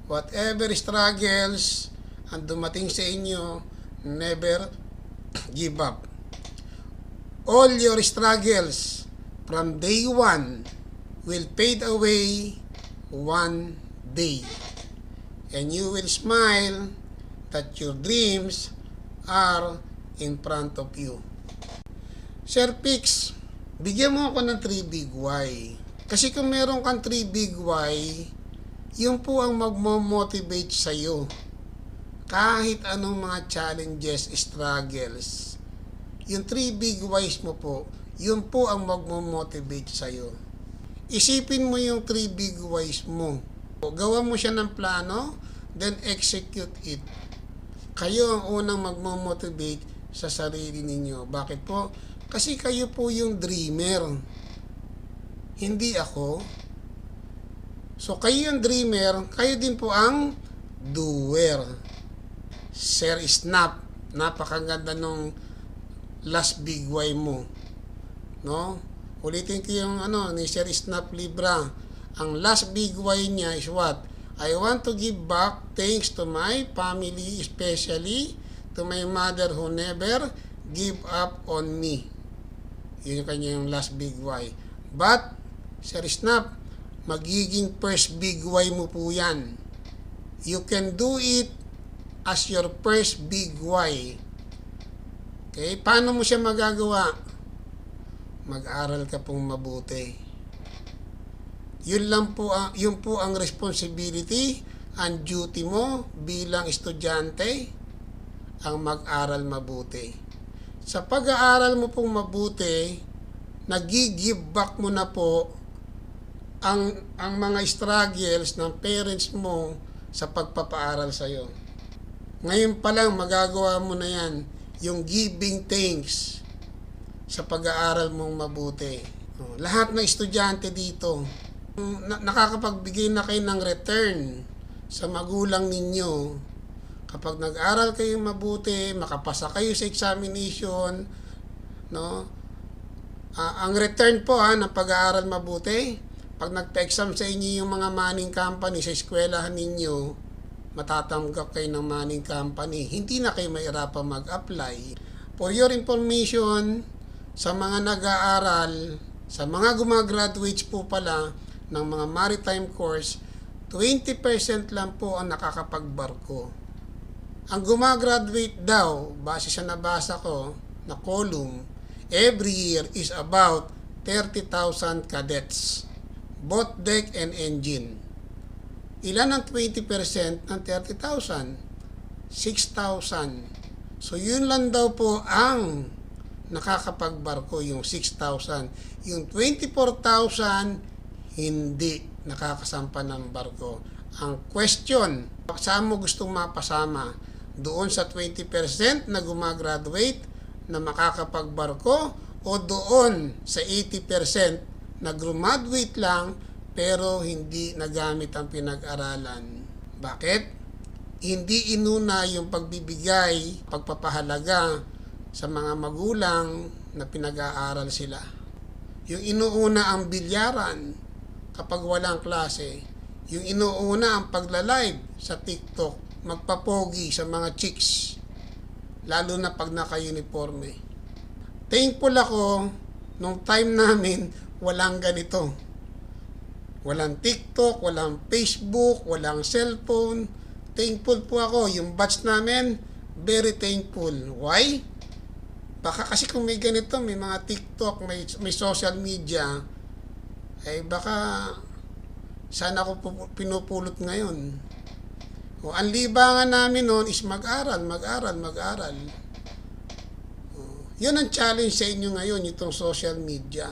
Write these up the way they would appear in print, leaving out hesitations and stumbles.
Whatever struggles ang dumating sa inyo, never give up. All your struggles from day one will fade away one day. And you will smile that your dreams are in front of you. Sir Pix, bigyan mo ako ng 3 big why. Kasi kung meron kang 3 big why, yun po ang magmo-motivate sa'yo. Kahit anong mga challenges, struggles, yung 3 big whys mo po, yun po ang magmo-motivate sa'yo. Isipin mo yung 3 big whys mo. Gawa mo siya ng plano, then execute it. Kayo ang unang magmo-motivate sa sarili ninyo. Bakit po? Kasi kayo po yung dreamer. Hindi ako. So kayo yung dreamer, kayo din po ang doer. Sir Snap, napakaganda nung last big why mo. No? Ulitin ko yung ni Sir Snap Libra. Ang last big why niya is what? I want to give back thanks to my family, especially to my mother who never give up on me. Yun yung kanyang last big why. But, Sir Snap, magiging first big why mo po yan. You can do it as your first big why. Okay? Paano mo siya magagawa? Mag-aral ka pong mabuti. Yun po ang responsibility and duty mo bilang estudyante, ang mag-aral mabuti. Sa pag-aaral mo pong mabuti, nag-give back mo na po ang mga struggles ng parents mo sa pagpapaaral sa iyo. Ngayon pa lang magagawa mo na yan, yung giving thanks sa pag-aaral mong mabuti. Lahat ng estudyante dito, nakakapagbigay na kayo ng return sa magulang ninyo. Kapag nag-aral kayo mabuti, makapasa kayo sa examination, no? Ang return po ng pag-aaral mabuti, pag nagpa-exam sa inyo yung mga manning company sa eskwelahan ninyo, matatanggap kayo ng manning company. Hindi na kayo mahirapan mag-apply. For your information, sa mga nag-aaral, sa mga gumagraduates po pala ng mga maritime course, 20% lang po ang nakakapagbarko. Ang gumagraduate daw, base sa nabasa ko na column, every year is about 30,000 cadets, both deck and engine. Ilan ang 20% ng 30,000? 6,000. So yun lang daw po ang nakakapagbarko, yung 6,000. Yung 24,000 hindi nakakasampa ng barko. Ang question, saan mo gustong mapasama? Doon sa 20% na gumagraduate na makakapagbarko o doon sa 80% na graduate lang pero hindi nagamit ang pinag-aralan? Bakit? Hindi inuna yung pagbibigay, pagpapahalaga sa mga magulang na pinag-aaral sila. Yung inuuna ang bilyaran kapag walang klase. Yung inuuna ang pagla-live sa TikTok, magpapogi sa mga chicks, lalo na pag naka-uniforme. Thankful ako, nung time namin, walang ganito. Walang TikTok, walang Facebook, walang cellphone. Thankful po ako. Yung batch namin, very thankful. Why? Baka kasi kung may ganito, may mga TikTok, may social media, ay baka sana ako pinupulot ngayon. O, ang libangan namin noon is mag-aral. Yun ang challenge sa inyo ngayon, itong social media.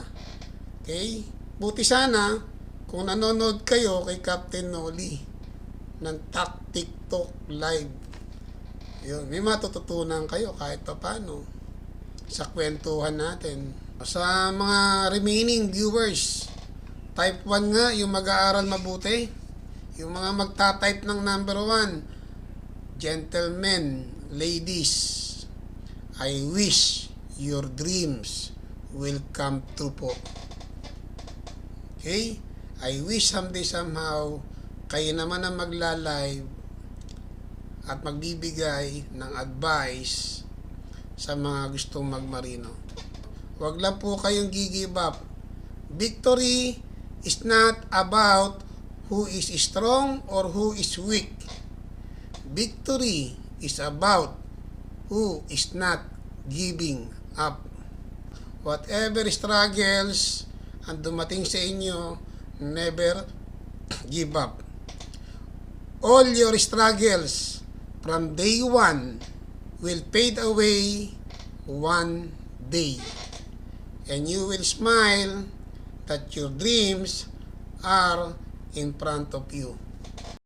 Okay? Buti sana, kung nanonood kayo kay Captain Noli ng TikTok Live, yun, may matututunan kayo kahit pa paano sa kwentuhan natin. Sa mga remaining viewers, type 1 nga yung mag-aaral mabuti. Yung mga magta-type ng number 1, gentlemen, ladies, I wish your dreams will come true po. Okay? I wish someday somehow kayo naman ang magla-live at magbibigay ng advice sa mga gustong magmarino. Huwag lang po kayong give up. Victory is not about who is strong or who is weak. Victory is about who is not giving up. Whatever struggles ang dumating sa inyo, never give up. All your struggles from day one will fade away one day. And you will smile that your dreams are in front of you.